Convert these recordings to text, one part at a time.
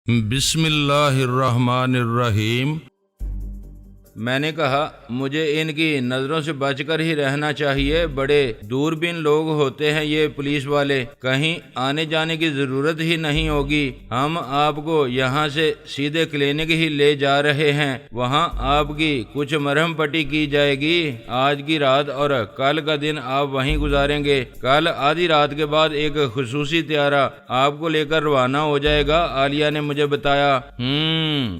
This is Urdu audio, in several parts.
بسم اللہ الرحمن الرحیم۔ میں نے کہا مجھے ان کی نظروں سے بچ کر ہی رہنا چاہیے، بڑے دوربین لوگ ہوتے ہیں یہ پولیس والے، کہیں آنے جانے کی ضرورت ہی نہیں ہوگی، ہم آپ کو یہاں سے سیدھے کلینک ہی لے جا رہے ہیں، وہاں آپ کی کچھ مرہم پٹی کی جائے گی، آج کی رات اور کل کا دن آپ وہیں گزاریں گے، کل آدھی رات کے بعد ایک خصوصی طیارہ آپ کو لے کر روانہ ہو جائے گا، عالیہ نے مجھے بتایا۔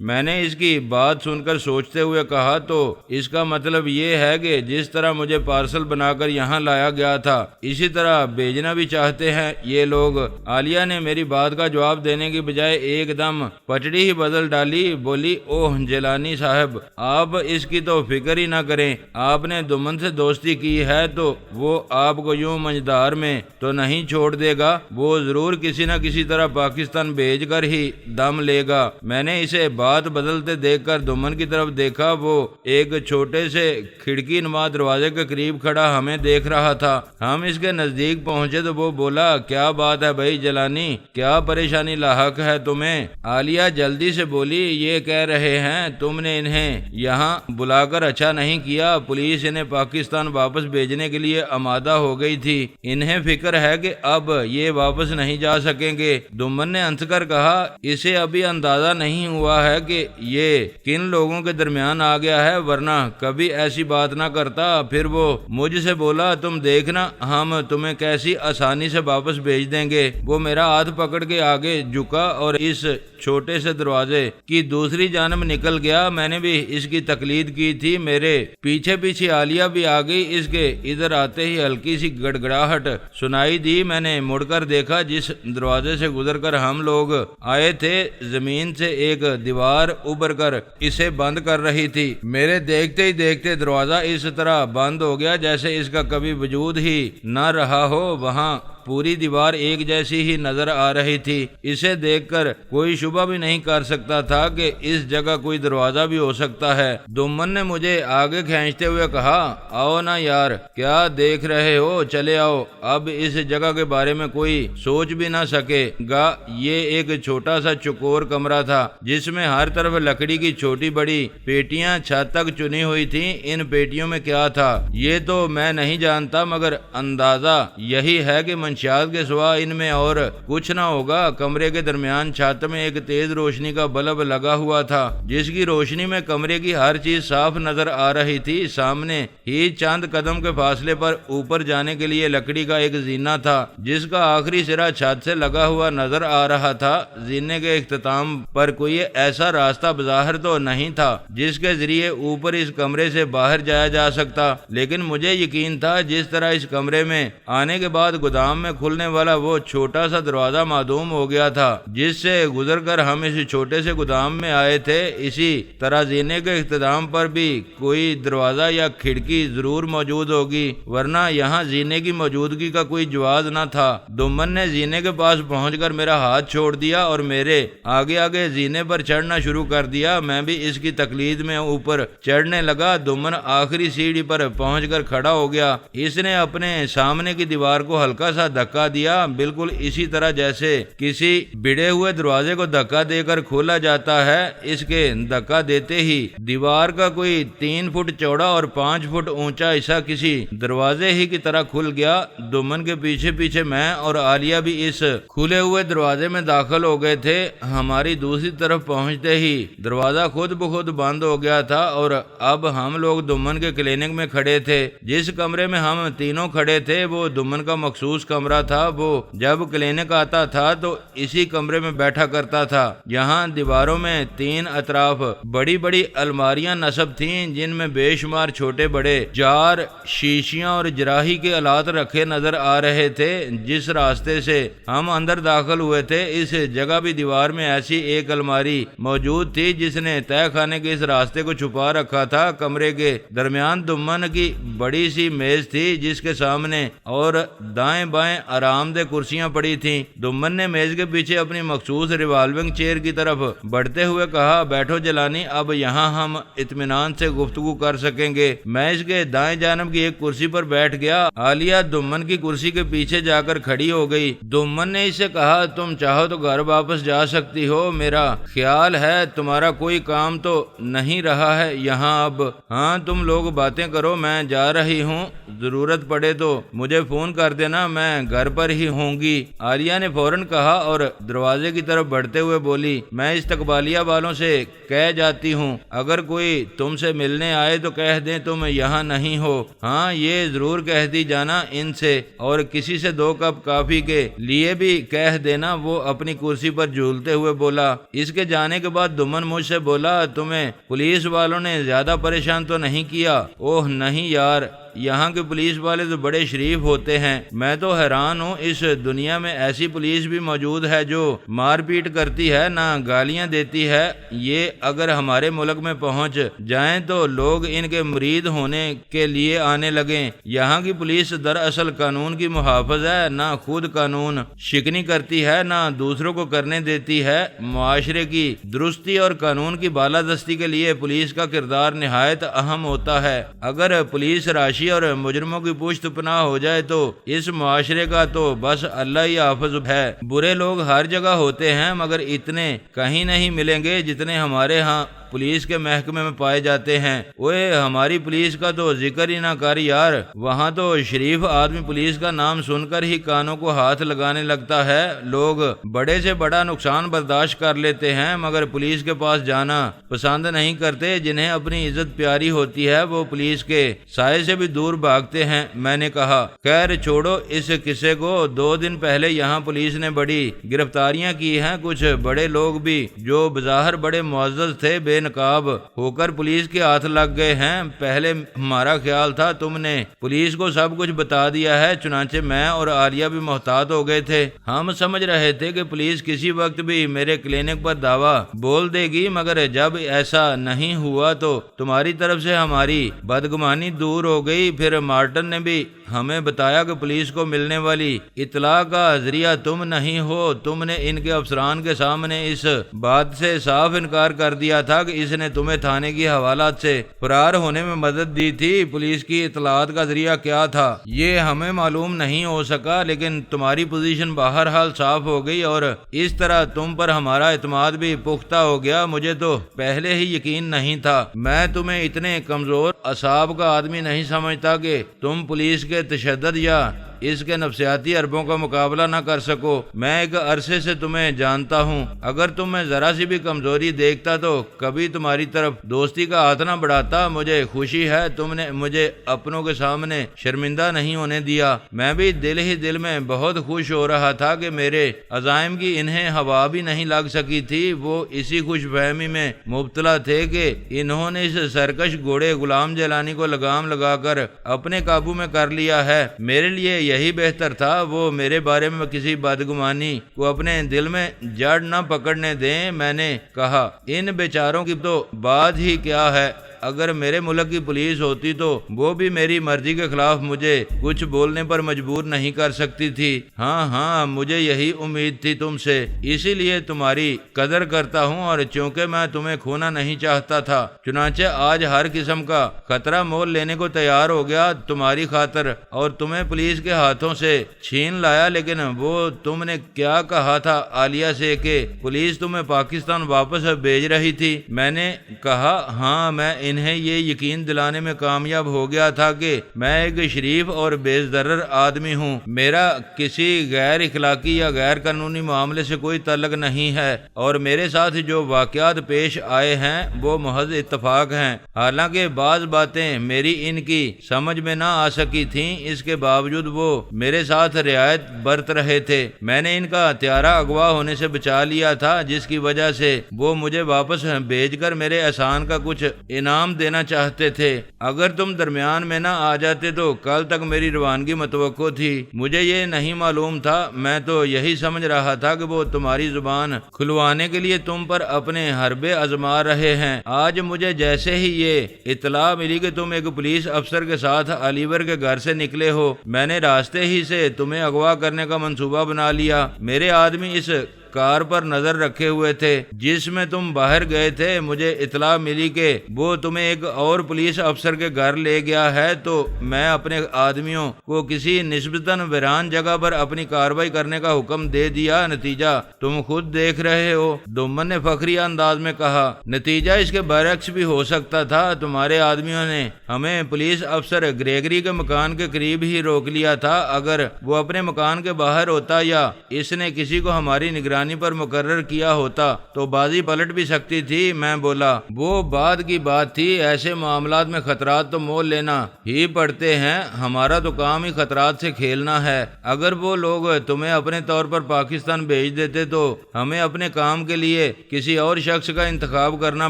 میں نے اس کی بات سن کر سوچتے ہوئے کہا تو اس کا مطلب یہ ہے کہ جس طرح مجھے پارسل بنا کر یہاں لایا گیا تھا اسی طرح بھیجنا بھی چاہتے ہیں یہ لوگ۔ عالیہ نے میری بات کا جواب دینے کی بجائے ایک دم پٹڑی ہی بدل ڈالی، بولی اوہ جیلانی صاحب، آپ اس کی تو فکر ہی نہ کریں، آپ نے دمن سے دوستی کی ہے تو وہ آپ کو یوں منجدار میں تو نہیں چھوڑ دے گا، وہ ضرور کسی نہ کسی طرح پاکستان بھیج کر ہی دم لے گا۔ میں نے اسے بات بدلتے دیکھ کر دمن کی طرف دیکھا، وہ ایک چھوٹے سے کھڑکی نما دروازے کے قریب کھڑا ہمیں دیکھ رہا تھا۔ ہم اس کے نزدیک پہنچے تو وہ بولا، کیا بات ہے بھائی جیلانی، کیا پریشانی لاحق ہے تمہیں؟ عالیہ جلدی سے بولی، یہ کہہ رہے ہیں تم نے انہیں یہاں بلا کر اچھا نہیں کیا، پولیس انہیں پاکستان واپس بھیجنے کے لیے آمادہ ہو گئی تھی، انہیں فکر ہے کہ اب یہ واپس نہیں جا سکیں گے۔ دمن نے ہنس کر کہا، اسے ابھی اندازہ نہیں ہوا ہے کہ یہ کن لوگوں کے درمیان آ گیا ہے، ورنہ کبھی ایسی بات نہ کرتا۔ پھر وہ مجھ سے بولا، تم دیکھنا ہم تمہیں کیسی آسانی سے واپس بھیج دیں گے۔ وہ میرا ہاتھ پکڑ کے آگے جھکا اور اس چھوٹے سے دروازے کی دوسری جانب نکل گیا۔ میں نے بھی اس کی تقلید کی تھی، میرے پیچھے پیچھے عالیہ بھی آ گئی۔ اس کے ادھر آتے ہی ہلکی سی گڑگڑاہٹ سنائی دی، میں نے مڑ کر دیکھا، جس دروازے سے گزر کر ہم لوگ آئے تھے زمین سے ایک دیوار ابھر کر اسے بند کر رہی تھی۔ میرے دیکھتے ہی دیکھتے دروازہ اس طرح بند ہو گیا جیسے اس کا کبھی وجود ہی نہ رہا ہو، وہاں پوری دیوار ایک جیسی ہی نظر آ رہی تھی۔ اسے دیکھ کر کوئی شبہ بھی نہیں کر سکتا تھا کہ اس جگہ کوئی دروازہ بھی ہو سکتا ہے۔ دمن نے مجھے آگے کھینچتے ہوئے کہا، آؤ نا یار، کیا دیکھ رہے ہو، چلے آؤ، اب اس جگہ کے بارے میں کوئی سوچ بھی نہ سکے گا۔ یہ ایک چھوٹا سا چکور کمرہ تھا جس میں ہر طرف لکڑی کی چھوٹی بڑی پیٹیاں چھت تک چنی ہوئی تھیں۔ ان پیٹیوں میں کیا تھا یہ تو میں نہیں جانتا، مگر اندازہ یہی ہے کہ منشیات کے سوا ان میں اور کچھ نہ ہوگا۔ کمرے کے درمیان چھت میں ایک تیز روشنی کا بلب لگا ہوا تھا جس کی روشنی میں کمرے کی ہر چیز صاف نظر آ رہی تھی۔ سامنے ہی چند قدم کے فاصلے پر اوپر جانے کے لیے لکڑی کا ایک زینہ تھا جس کا آخری سرا چھت سے لگا ہوا نظر آ رہا تھا۔ زینے کے اختتام پر کوئی ایسا راستہ بظاہر تو نہیں تھا جس کے ذریعے اوپر اس کمرے سے باہر جایا جا سکتا، لیکن مجھے یقین تھا جس طرح اس کمرے میں آنے کے بعد گودام میں کھلنے والا وہ چھوٹا سا دروازہ معدوم ہو گیا تھا جس سے گزر کر ہم اس چھوٹے سے گودام میں آئے تھے، اسی طرح زینے کے اختتام پر بھی کوئی دروازہ یا کھڑکی ضرور موجود ہوگی، ورنہ یہاں زینے کی موجودگی کا کوئی جواز نہ تھا۔ دمن نے زینے کے پاس پہنچ کر میرا ہاتھ چھوڑ دیا اور میرے آگے آگے زینے پر چڑھنا شروع کر دیا۔ میں بھی اس کی تقلید میں اوپر چڑھنے لگا۔ دمن آخری سیڑھی پر پہنچ کر کھڑا ہو گیا، اس نے اپنے سامنے کی دیوار کو ہلکا سا دھکا دیا، بالکل اسی طرح جیسے کسی بڑے ہوئے دروازے کو دھکا دے کر کھولا جاتا ہے۔ اس کے دھکا دیتے ہی دیوار کا کوئی 3 فٹ چوڑا اور 5 فٹ اونچا حصہ کسی دروازے ہی کی طرح کھل گیا۔ دمن کے پیچھے پیچھے میں اور عالیہ بھی اس کھلے ہوئے دروازے میں داخل ہو گئے تھے۔ ہماری دوسری طرف پہنچتے ہی دروازہ خود بخود بند ہو گیا تھا اور اب ہم لوگ دمن کے کلینک میں کھڑے تھے۔ جس کمرے میں ہم تینوں کھڑے تھے وہ دمن کا مخصوص کمرہ تھا، وہ جب کلینک آتا تھا تو اسی کمرے میں بیٹھا کرتا تھا۔ یہاں دیواروں میں 3 اطراف بڑی بڑی الماریاں نصب تھیں جن میں بے شمار چھوٹے بڑے جار، شیشیاں اور جراحی کے آلات رکھے نظر آ رہے تھے۔ جس راستے سے ہم اندر داخل ہوئے تھے اس جگہ بھی دیوار میں ایسی ایک الماری موجود تھی جس نے تہہ خانے کے اس راستے کو چھپا رکھا تھا۔ کمرے کے درمیان دمن کی بڑی سی میز تھی جس کے سامنے اور دائیں بائیں بائیں آرام دہ کرسیاں پڑی تھیں۔ دمن نے میز کے پیچھے اپنی مخصوص ریوالونگ چیئر کی طرف بڑھتے ہوئے کہا، بیٹھو جیلانی، اب یہاں ہم اطمینان سے گفتگو کر سکیں گے۔ میں اس کے دائیں جانب کی ایک کرسی پر بیٹھ گیا۔ عالیہ دمن کی کرسی کے پیچھے جا کر کھڑی ہو گئی۔ دمن نے اسے کہا، تم چاہو تو گھر واپس جا سکتی ہو، میرا خیال ہے تمہارا کوئی کام تو نہیں رہا ہے یہاں اب۔ ہاں تم لوگ باتیں کرو، میں جا رہی ہوں، ضرورت پڑے تو مجھے فون کر دینا، میں گھر پر ہی ہوں گی۔ عالیہ نے فوراً کہا اور دروازے کی طرف بڑھتے ہوئے بولی، میں استقبالیہ والوں سے کہہ جاتی ہوں اگر کوئی تم سے ملنے آئے تو کہہ دیں تم یہاں نہیں ہو۔ ہاں یہ ضرور کہہ دی جانا ان سے، اور کسی سے 2 کپ کافی کے لیے بھی کہہ دینا۔ وہ اپنی کرسی پر جھولتے ہوئے بولا۔ اس کے جانے کے بعد دمن مجھ سے بولا، تمہیں پولیس والوں نے زیادہ پریشان تو نہیں کیا؟ اوہ نہیں یار، یہاں کے پولیس والے تو بڑے شریف ہوتے ہیں۔ میں تو حیران ہوں، اس دنیا میں ایسی پولیس بھی موجود ہے جو مار پیٹ کرتی ہے، نہ گالیاں دیتی ہے۔ یہ اگر ہمارے ملک میں پہنچ جائیں تو لوگ ان کے مرید ہونے کے لیے آنے لگیں۔ یہاں کی پولیس دراصل قانون کی محافظ ہے، نہ خود قانون شکنی کرتی ہے نہ دوسروں کو کرنے دیتی ہے۔ معاشرے کی درستی اور قانون کی بالادستی کے لیے پولیس کا کردار نہایت اہم ہوتا ہے۔ اگر پولیس راشی اور مجرموں کی پشت پناہ ہو جائے تو اس معاشرے کا تو بس اللہ ہی حافظ ہے۔ برے لوگ ہر جگہ ہوتے ہیں مگر اتنے کہیں نہیں ملیں گے جتنے ہمارے ہاں پولیس کے محکمے میں پائے جاتے ہیں۔ اوے ہماری پولیس کا تو ذکر ہی نہ کر یار، وہاں تو شریف آدمی پولیس کا نام سن کر ہی کانوں کو ہاتھ لگانے لگتا ہے۔ لوگ بڑے سے بڑا نقصان برداشت کر لیتے ہیں مگر پولیس کے پاس جانا پسند نہیں کرتے۔ جنہیں اپنی عزت پیاری ہوتی ہے وہ پولیس کے سائے سے بھی دور بھاگتے ہیں۔ میں نے کہا، خیر چھوڑو اس قصے کو۔ 2 دن پہلے یہاں پولیس نے بڑی گرفتاریاں کی ہیں۔ کچھ بڑے لوگ بھی جو بظاہر بڑے معزز تھے بے نقاب ہو کر پولیس کے ہاتھ لگ گئے ہیں۔ پہلے ہمارا خیال تھا تم نے پولیس کو سب کچھ بتا دیا ہے، چنانچہ میں اور عالیہ بھی محتاط ہو گئے تھے۔ ہم سمجھ رہے تھے کہ پولیس کسی وقت بھی میرے کلینک پر دعویٰ بول دے گی، مگر جب ایسا نہیں ہوا تو تمہاری طرف سے ہماری بدگمانی دور ہو گئی۔ پھر مارٹن نے بھی ہمیں بتایا کہ پولیس کو ملنے والی اطلاع کا ذریعہ تم نہیں ہو۔ تم نے ان کے افسران کے سامنے اس بات سے صاف انکار کر دیا تھا کہ اس نے تمہیں تھانے کی حوالات سے فرار ہونے میں مدد دی تھی۔ پولیس کی اطلاعات کا ذریعہ کیا تھا یہ ہمیں معلوم نہیں ہو سکا، لیکن تمہاری پوزیشن بہرحال صاف ہو گئی اور اس طرح تم پر ہمارا اعتماد بھی پختہ ہو گیا۔ مجھے تو پہلے ہی یقین نہیں تھا، میں تمہیں اتنے کمزور اعصاب کا آدمی نہیں سمجھتا کہ تم پولیس کے تشدد یا اس کے نفسیاتی حربوں کا مقابلہ نہ کر سکو۔ میں ایک عرصے سے تمہیں جانتا ہوں، اگر تم میں ذرا سی بھی کمزوری دیکھتا تو کبھی تمہاری طرف دوستی کا ہاتھ نہ بڑھاتا۔ مجھے خوشی ہے تم نے مجھے اپنوں کے سامنے شرمندہ نہیں ہونے دیا۔ میں بھی دل ہی دل میں بہت خوش ہو رہا تھا کہ میرے عزائم کی انہیں ہوا بھی نہیں لگ سکی تھی۔ وہ اسی خوش فہمی میں مبتلا تھے کہ انہوں نے اس سرکش گھوڑے غلام جیلانی کو لگام لگا کر اپنے قابو میں کر لیا ہے۔ میرے لیے یہی بہتر تھا وہ میرے بارے میں کسی بدگمانی کو اپنے دل میں جڑ نہ پکڑنے دیں۔ میں نے کہا، ان بیچاروں کی تو بات ہی کیا ہے، اگر میرے ملک کی پولیس ہوتی تو وہ بھی میری مرضی کے خلاف مجھے کچھ بولنے پر مجبور نہیں کر سکتی تھی۔ ہاں مجھے یہی امید تھی تم سے، اسی لیے تمہاری قدر کرتا ہوں اور چونکہ میں تمہیں کھونا نہیں چاہتا تھا چنانچہ آج ہر قسم کا خطرہ مول لینے کو تیار ہو گیا تمہاری خاطر، اور تمہیں پولیس کے ہاتھوں سے چھین لایا۔ لیکن وہ تم نے کیا کہا تھا عالیہ سے کہ پولیس تمہیں پاکستان واپس بھیج رہی تھی؟ میں نے کہا، ہاں میں انہیں یہ یقین دلانے میں کامیاب ہو گیا تھا کہ میں ایک شریف اور بے ضرر آدمی ہوں، میرا کسی غیر اخلاقی یا غیر قانونی معاملے سے کوئی تعلق نہیں ہے، اور میرے ساتھ جو واقعات پیش آئے ہیں وہ محض اتفاق ہیں۔ حالانکہ بعض باتیں میری ان کی سمجھ میں نہ آ سکی تھیں، اس کے باوجود وہ میرے ساتھ رعایت برت رہے تھے۔ میں نے ان کا ہتھیارہ اغوا ہونے سے بچا لیا تھا، جس کی وجہ سے وہ مجھے واپس بھیج کر میرے احسان کا کچھ انعام انعام دینا چاہتے تھے۔ اگر تم درمیان میں نہ آ جاتے تو کل تک میری روانگی متوقع تھی۔ مجھے یہ نہیں معلوم تھا، میں تو یہی سمجھ رہا تھا کہ وہ تمہاری زبان کھلوانے کے لیے تم پر اپنے حربے آزما رہے ہیں۔ آج مجھے جیسے ہی یہ اطلاع ملی کہ تم ایک پولیس افسر کے ساتھ علی ور کے گھر سے نکلے ہو، میں نے راستے ہی سے تمہیں اغوا کرنے کا منصوبہ بنا لیا۔ میرے آدمی اس کار پر نظر رکھے ہوئے تھے جس میں تم باہر گئے تھے۔ مجھے اطلاع ملی کہ وہ تمہیں ایک اور پولیس افسر کے گھر لے گیا ہے، تو میں اپنے آدمیوں کو کسی نسبتاً ویران جگہ پر اپنی کارروائی کرنے کا حکم دے دیا۔ نتیجہ تم خود دیکھ رہے ہو، دومن نے فخریہ انداز میں کہا۔ نتیجہ اس کے برعکس بھی ہو سکتا تھا۔ تمہارے آدمیوں نے ہمیں پولیس افسر گریگری کے مکان کے قریب ہی روک لیا تھا۔ اگر وہ اپنے مکان کے باہر ہوتا یا اس نے کسی کو ہماری نگرانی پر مقرر کیا ہوتا تو بازی پلٹ بھی سکتی تھی۔ میں بولا، وہ بعد کی بات تھی، ایسے معاملات میں خطرات تو مول لینا ہی پڑتے ہیں، ہمارا تو کام ہی خطرات سے کھیلنا ہے۔ اگر وہ لوگ تمہیں اپنے طور پر پاکستان بھیج دیتے تو ہمیں اپنے کام کے لیے کسی اور شخص کا انتخاب کرنا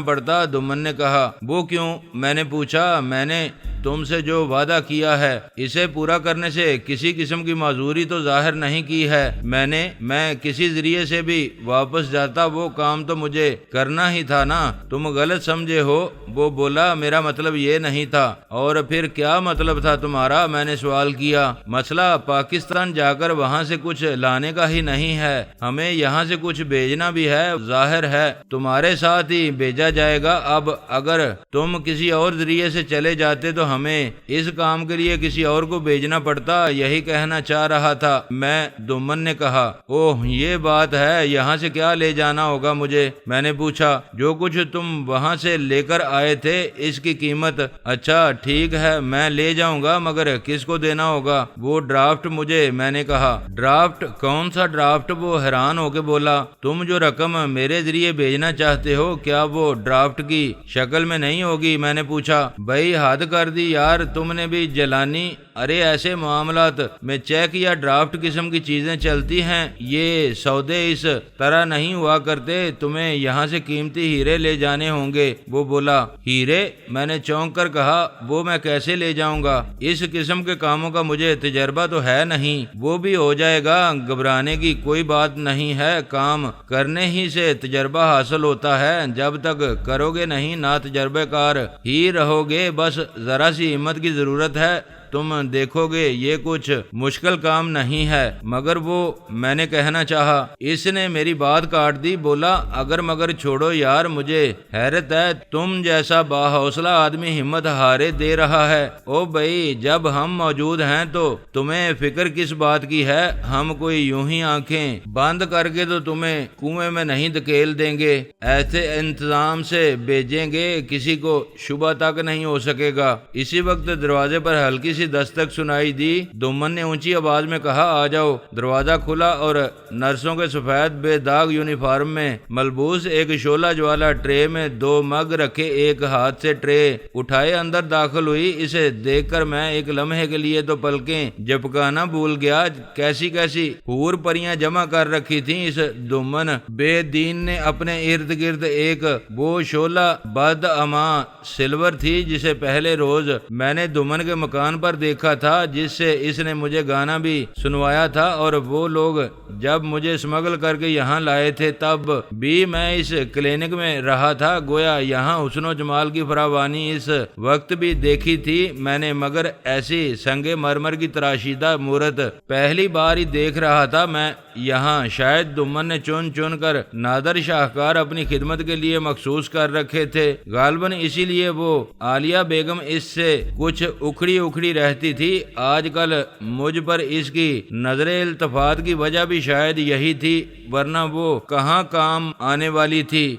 پڑتا۔ دومن نے کہا۔ وہ کیوں؟ میں نے پوچھا۔ میں نے تم سے جو وعدہ کیا ہے اسے پورا کرنے سے کسی قسم کی معذوری تو ظاہر نہیں کی ہے۔ میں کسی ذریعے سے بھی واپس جاتا، وہ کام تو مجھے کرنا ہی تھا نا۔ تم غلط سمجھے ہو، وہ بولا۔ میرا مطلب یہ نہیں تھا۔ اور پھر کیا مطلب تھا تمہارا؟ میں نے سوال کیا۔ مسئلہ پاکستان جا کر وہاں سے کچھ لانے کا ہی نہیں ہے، ہمیں یہاں سے کچھ بھیجنا بھی ہے۔ ظاہر ہے تمہارے ساتھ ہی بھیجا جائے گا۔ اب اگر تم کسی اور ذریعے سے چلے جاتے تو ہمیں اس کام کے لیے کسی اور کو بھیجنا پڑتا۔ یہی کہنا چاہ رہا تھا میں، دومن نے کہا۔ اوہ، یہ بات ہے، یہاں سے کیا لے جانا ہوگا مجھے؟ میں نے پوچھا۔ جو کچھ تم وہاں سے لے کر آئے تھے اس کی قیمت۔ اچھا ٹھیک ہے، میں لے جاؤں گا، مگر کس کو دینا ہوگا؟ وہ ڈرافٹ مجھے۔ میں نے کہا۔ ڈرافٹ؟ کون سا ڈرافٹ؟ وہ حیران ہو کے بولا۔ تم جو رقم میرے ذریعے بھیجنا چاہتے ہو کیا وہ ڈرافٹ کی شکل میں نہیں ہوگی؟ میں نے پوچھا۔ بھائی حد کر دی یار، تم نے بھی جلانی۔ ارے ایسے معاملات میں چیک یا ڈرافٹ قسم کی چیزیں چلتی ہیں، یہ سودے اس طرح نہیں ہوا کرتے۔ تمہیں یہاں سے قیمتی ہیرے لے جانے ہوں گے۔ وہ بولا۔ ہیرے؟ میں نے چونک کر کہا۔ وہ میں کیسے لے جاؤں گا؟ اس قسم کے کاموں کا مجھے تجربہ تو ہے نہیں۔ وہ بھی ہو جائے گا، گھبرانے کی کوئی بات نہیں ہے، کام کرنے ہی سے تجربہ حاصل ہوتا ہے۔ جب تک کرو گے نہیں نا تجربہ کار ہی رہو گے، بس ذرا سی ہمت کی ضرورت ہے، تم دیکھو گے یہ کچھ مشکل کام نہیں ہے۔ مگر وہ، میں نے کہنا چاہا۔ اس نے میری بات کاٹ دی، بولا اگر مگر چھوڑو یار، مجھے حیرت ہے تم جیسا باحوصلہ آدمی ہمت ہارے دے رہا ہے۔ او بھائی، جب ہم موجود ہیں تو تمہیں فکر کس بات کی ہے؟ ہم کوئی یوں ہی آنکھیں بند کر کے تو تمہیں کنویں میں نہیں دھکیل دیں گے، ایسے انتظام سے بھیجیں گے کسی کو شبہ تک نہیں ہو سکے گا۔ اسی وقت دروازے پر ہلکی سی دستک سنائی دی۔ دومن نے اونچی آواز میں کہا، آ جاؤ۔ دروازہ کھلا اور نرسوں کے سفید بے داغ یونیفارم میں ملبوس ایک شعلہ جوالا ٹرے میں 2 مگ رکھے ایک ہاتھ سے ٹرے اٹھائے اندر داخل ہوئی۔ اسے دیکھ کر میں ایک لمحے کے لیے تو پلکیں جھپکانا بھول گیا۔ کیسی کیسی حور پریاں جمع کر رکھی تھیں اس دومن بے دین نے اپنے ارد گرد۔ ایک وہ شعلہ بد اما سلور تھی جسے پہلے روز میں نے دومن کے مکان پر دیکھا تھا، جس سے اس نے مجھے گانا بھی سنوایا تھا، اور وہ لوگ جب مجھے اسمگل کر کے یہاں لائے تھے تب بھی میں اس کلینک میں رہا تھا۔ گویا یہاں حسن و جمال کی فراوانی اس وقت بھی دیکھی تھی میں نے، مگر ایسی سنگ مرمر کی تراشیدہ مورت پہلی بار ہی دیکھ رہا تھا میں یہاں۔ شاید دومن نے چن چن کر نادر شاہکار اپنی خدمت کے لیے مخصوص کر رکھے تھے، غالباً اسی لیے وہ عالیہ بیگم اس سے کچھ اکھڑی رہتی تھی۔ آج کل مجھ پر اس کی نظر التفات کی وجہ بھی شاید یہی تھی، ورنہ وہ کہاں کام آنے والی تھی۔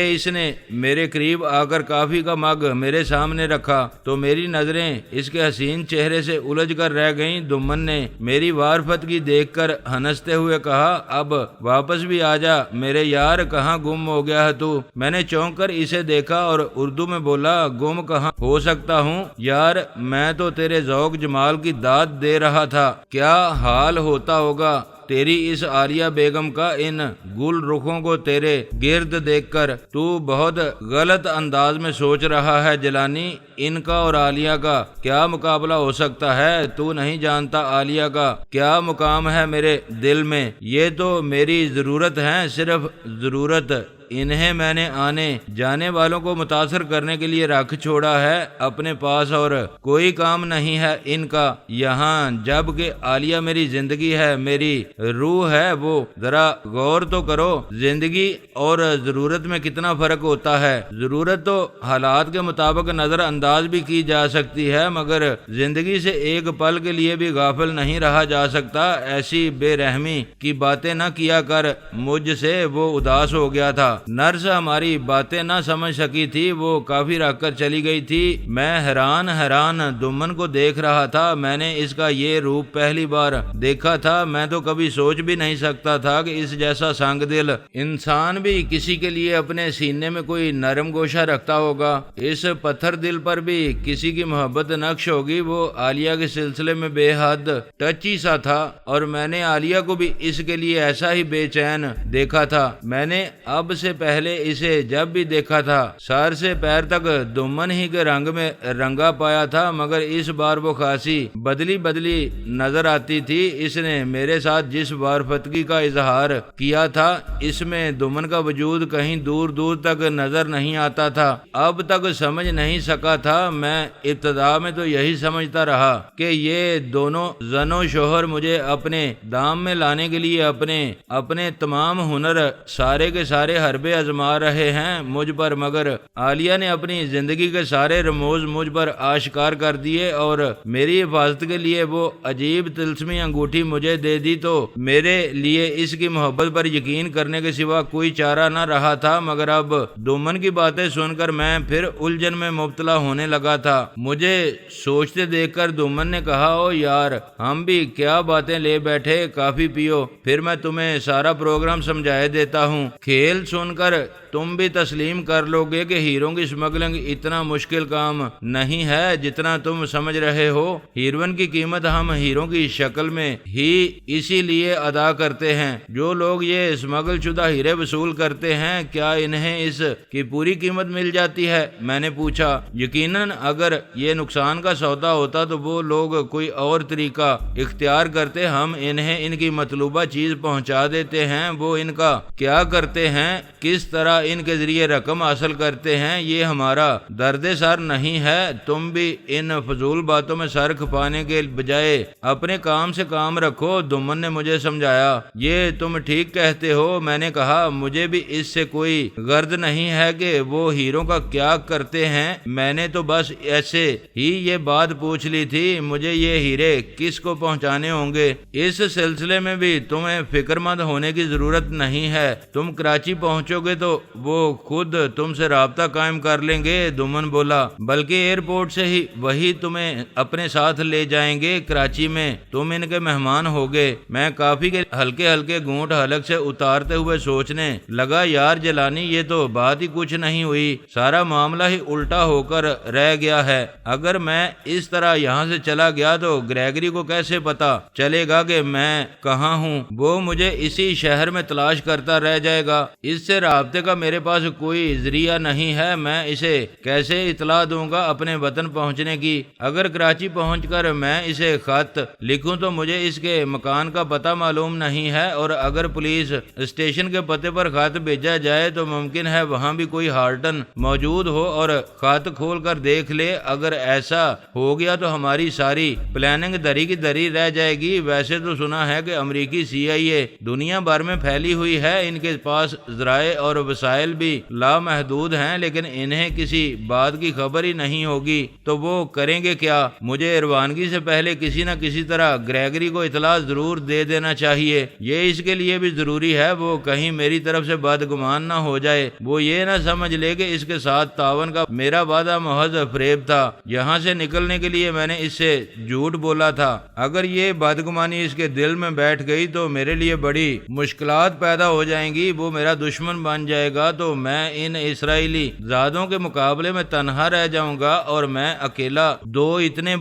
اس نے میرے قریب آ کر کافی کا مگ میرے سامنے رکھا تو میری نظریں اس کے حسین چہرے سے الجھ کر رہ گئیں۔ دومن نے میری وارفتگی دیکھ کر ہنستے ہوئے کہا، اب واپس بھی آ جا میرے یار، کہاں گم ہو گیا ہے تو؟ میں نے چونک کر اسے دیکھا اور اردو میں بولا، گم کہاں ہو سکتا ہوں یار، میں تو تیرے ذوق جمال کی داد دے رہا تھا۔ کیا حال ہوتا ہوگا تیری اس عالیہ بیگم کا ان گل رخوں کو تیرے گرد دیکھ کر تو بہت غلط انداز میں سوچ رہا ہے جیلانی۔ ان کا اور عالیہ کا کیا مقابلہ ہو سکتا ہے؟ تو نہیں جانتا عالیہ کا کیا مقام ہے میرے دل میں۔ یہ تو میری ضرورت ہے، صرف ضرورت۔ انہیں میں نے آنے جانے والوں کو متاثر کرنے کے لیے رکھ چھوڑا ہے اپنے پاس، اور کوئی کام نہیں ہے ان کا یہاں، جب کہ عالیہ میری زندگی ہے، میری روح ہے وہ۔ ذرا غور تو کرو، زندگی اور ضرورت میں کتنا فرق ہوتا ہے۔ ضرورت تو حالات کے مطابق نظر انداز بھی کی جا سکتی ہے، مگر زندگی سے ایک پل کے لیے بھی غافل نہیں رہا جا سکتا۔ ایسی بے رحمی کی باتیں نہ کیا کر، مجھ سے وہ اداس ہو گیا تھا۔ نرس ہماری باتیں نہ سمجھ سکی تھی، وہ کافی رکھ کر چلی گئی تھی۔ میں حیران دمن کو دیکھ رہا تھا۔ میں نے اس کا یہ روپ پہلی بار دیکھا تھا۔ میں تو کبھی سوچ بھی نہیں سکتا تھا کہ اس جیسا سنگ دل انسان بھی کسی کے لیے اپنے سینے میں کوئی نرم گوشہ رکھتا ہوگا۔ اس پتھر دل پر بھی کسی کی محبت نقش ہوگی۔ وہ عالیہ کے سلسلے میں بے حد ٹچی سا تھا، اور میں نے عالیہ کو بھی اس کے لیے ایسا ہی بے چین دیکھا تھا۔ میں نے اب سے پہلے اسے جب بھی دیکھا تھا سر سے پیر تک دمن ہی کے رنگ میں رنگا پایا تھا، مگر اس بار وہ خاصی بدلی نظر آتی تھی۔ اس نے میرے ساتھ جس وارفتگی کا اظہار کیا تھا، اس میں دمن کا وجود کہیں دور تک نظر نہیں آتا تھا۔ اب تک سمجھ نہیں سکا تھا۔ میں ابتدا میں تو یہی سمجھتا رہا کہ یہ دونوں زن و شوہر مجھے اپنے دام میں لانے کے لیے اپنے تمام ہنر سارے کے سارے حربے آزما رہے ہیں مجھ پر، مگر عالیہ نے اپنی زندگی کے سارے رموز مجھ پر آشکار کر دیے، اور میری حفاظت کے لیے وہ عجیب طلسمی انگوٹھی مجھے دے دی۔ تو میرے لیے اس کی محبت پر یقین کرنے کے سوا کوئی چارہ نہ رہا تھا، مگر اب دمن کی باتیں سن کر میں پھر الجھن میں مبتلا ہونے لگا تھا۔ مجھے سوچتے دیکھ کر دمن نے کہا، او یار، ہم بھی کیا باتیں لے بیٹھے، کافی پیو، پھر میں تمہیں سارا پروگرام سمجھائے دیتا ہوں۔ کھیل سن کر تم بھی تسلیم کر لو گے کہ ہیروں کی اسمگلنگ اتنا مشکل کام نہیں ہے جتنا تم سمجھ رہے ہو۔ ہیروئن کی قیمت ہم ہیروں کی شکل میں ہی اسی لیے ادا کرتے ہیں۔ جو لوگ یہ اسمگل شدہ ہیرے وصول کرتے ہیں، کیا انہیں اس کی پوری قیمت مل جاتی ہے؟ میں نے پوچھا۔ یقیناً اگر یہ نقصان کا سودا ہوتا تو وہ لوگ کوئی اور طریقہ اختیار کرتے۔ ہم انہیں ان کی مطلوبہ چیز پہنچا دیتے ہیں، وہ ان کا کیا کرتے ہیں، کس طرح ان کے ذریعے رقم حاصل کرتے ہیں، یہ ہمارا درد سر نہیں ہے۔ تم بھی ان فضول باتوں میں سر کھپانے کے بجائے اپنے کام سے کام رکھو، دمن نے مجھے سمجھایا۔ یہ تم ٹھیک کہتے ہو، میں نے کہا۔ مجھے بھی اس سے کوئی غرض نہیں ہے کہ وہ ہیروں کا کیا کرتے ہیں، میں نے تو بس ایسے ہی یہ بات پوچھ لی تھی۔ مجھے یہ ہیرے کس کو پہنچانے ہوں گے، اس سلسلے میں بھی تمہیں فکر مند ہونے کی ضرورت نہیں ہے۔ تم کراچی پہنچو گے تو وہ خود تم سے رابطہ قائم کر لیں گے، دمن بولا، بلکہ ایئرپورٹ سے ہی وہی تمہیں اپنے ساتھ لے جائیں گے۔ کراچی میں تم ان کے مہمان ہوگے۔ میں کافی کے ہلکے گھونٹ حلق سے اتارتے ہوئے سوچنے لگا، یار جیلانی، یہ تو بات ہی کچھ نہیں ہوئی، سارا معاملہ ہی الٹا ہو کر رہ گیا ہے۔ اگر میں اس طرح یہاں سے چلا گیا تو گریگری کو کیسے پتا چلے گا کہ میں کہاں ہوں؟ وہ مجھے اسی شہر میں تلاش کرتا رہ جائے گا۔ اس سے رابطے کا میرے پاس کوئی ذریعہ نہیں ہے۔ میں اسے کیسے اطلاع دوں گا اپنے وطن پہنچنے کی؟ اگر کراچی پہنچ کر میں اسے خط لکھوں تو مجھے اس کے مکان کا پتہ معلوم نہیں ہے، اور اگر پولیس اسٹیشن کے پتے پر خط بھیجا جائے تو ممکن ہے وہاں بھی کوئی ہارٹن موجود ہو اور خط کھول کر دیکھ لے۔ اگر ایسا ہو گیا تو ہماری ساری پلاننگ دری کی دری رہ جائے گی۔ ویسے تو سنا ہے کہ امریکی CIA دنیا بھر میں پھیلی ہوئی ہے، ان کے پاس ذرائع اور وسائل بھی لامحدود ہیں، لیکن انہیں کسی بات کی خبر ہی نہیں ہوگی تو وہ کریں گے کیا؟ مجھے روانگی سے پہلے کسی نہ کسی طرح گریگری کو اطلاع ضرور دے دینا چاہیے۔ یہ اس کے لیے بھی ضروری ہے وہ کہیں میری طرف سے بدگمان نہ ہو جائے، وہ یہ نہ سمجھ لے کہ اس کے ساتھ تعاون کا میرا وعدہ محض فریب تھا۔ یہاں سے نکلنے کے لیے میں نے اس سے جھوٹ بولا تھا۔ اگر یہ بدگمانی اس کے دل میں بیٹھ گئی تو میرے لیے بڑی مشکلات پیدا ہو جائیں گی، وہ میرا دشمن بن جائے گا، تو میں ان اسرائیلی زادوں کے مقابلے میں تنہا رہ جاؤں گا، اور میں اکیلا دو اتنے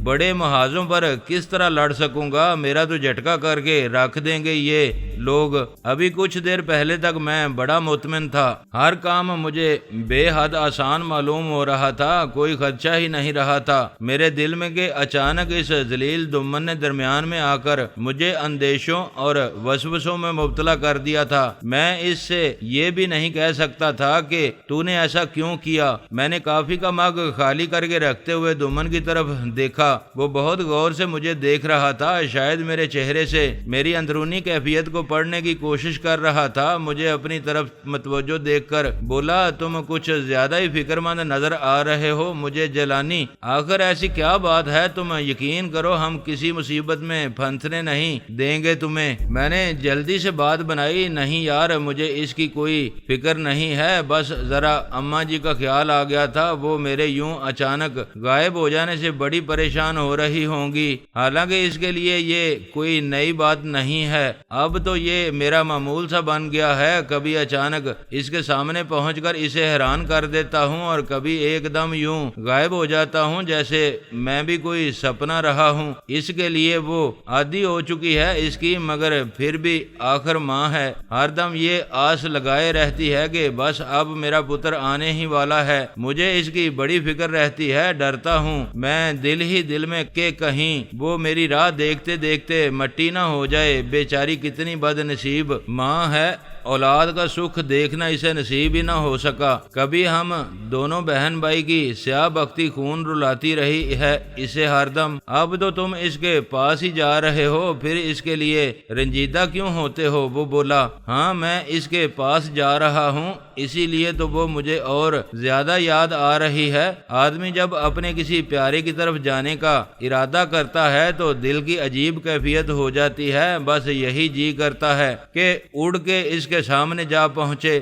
بڑے محاذوں پر کس طرح لڑ سکوں گا؟ میرا تو جھٹکا کر کے رکھ دیں گے یہ لوگ۔ ابھی کچھ دیر پہلے تک میں بڑا مطمئن تھا، ہر کام مجھے بے حد آسان معلوم ہو رہا تھا، کوئی خدشہ ہی نہیں رہا تھا میرے دل میں کہ اچانک اس ذلیل دمن نے درمیان میں آ کر مجھے اندیشوں اور وسوسوں میں مبتلا کر دیا تھا۔ میں اس سے یہ بھی نہیں کہہ سکتا تھا کہ تو نے ایسا کیوں کیا۔ میں نے کافی کا مگ خالی کر کے رکھتے ہوئے دمن کی طرف دیکھا، وہ بہت غور سے مجھے دیکھ رہا تھا، شاید میرے چہرے سے میری اندرونی کیفیت کو پڑھنے کی کوشش کر رہا تھا۔ مجھے اپنی طرف متوجہ دیکھ کر بولا، تم کچھ زیادہ ہی فکر مند نظر آ رہے ہو مجھے جیلانی، آخر ایسی کیا بات ہے؟ تم یقین کرو ہم کسی مصیبت میں پھنسنے نہیں دیں گے تمہیں۔ میں نے جلدی سے بات بنائی، نہیں یار مجھے اس کی کوئی فکر نہیں ہے، بس ذرا اماں جی کا خیال آ گیا تھا، وہ میرے یوں اچانک غائب ہو جانے سے بڑی پریشان ہو رہی ہوں گی، حالانکہ اس کے لیے یہ کوئی نئی بات نہیں ہے، اب تو یہ میرا معمول سا بن گیا ہے، کبھی اچانک اس کے سامنے پہنچ کر اسے حیران کر دیتا ہوں اور کبھی ایک دم یوں غائب ہو جاتا ہوں جیسے میں بھی کوئی سپنا رہا ہوں۔ اس کے لیے وہ عادی ہو چکی ہے اس کی، مگر پھر بھی آخر ماں ہے، ہر دم یہ آس لگائے رہتی ہے کہ بس اب میرا پتر آنے ہی والا ہے، مجھے اس کی بڑی فکر رہتی ہے، ڈرتا ہوں میں دل ہی دل میں کہ کہیں وہ میری راہ دیکھتے دیکھتے مٹی نہ ہو جائے۔ بیچاری کتنی بد نصیب ماں ہے، اولاد کا سکھ دیکھنا اسے نصیب ہی نہ ہو سکا، کبھی ہم دونوں بہن بھائی کی سیاہ بختی خون رلاتی رہی ہے اسے ہر دم، اب تو تم اس کے پاس ہی جا رہے ہو، پھر اس کے لیے رنجیدہ کیوں ہوتے ہو؟ وہ بولا، ہاں میں اس کے پاس جا رہا ہوں، اسی لیے تو وہ مجھے اور زیادہ یاد آ رہی ہے۔ آدمی جب اپنے کسی پیارے کی طرف جانے کا ارادہ کرتا ہے تو دل کی عجیب کیفیت ہو جاتی ہے، بس یہی جی کرتا ہے کہ اڑ کے اس کے سامنے جا پہنچے۔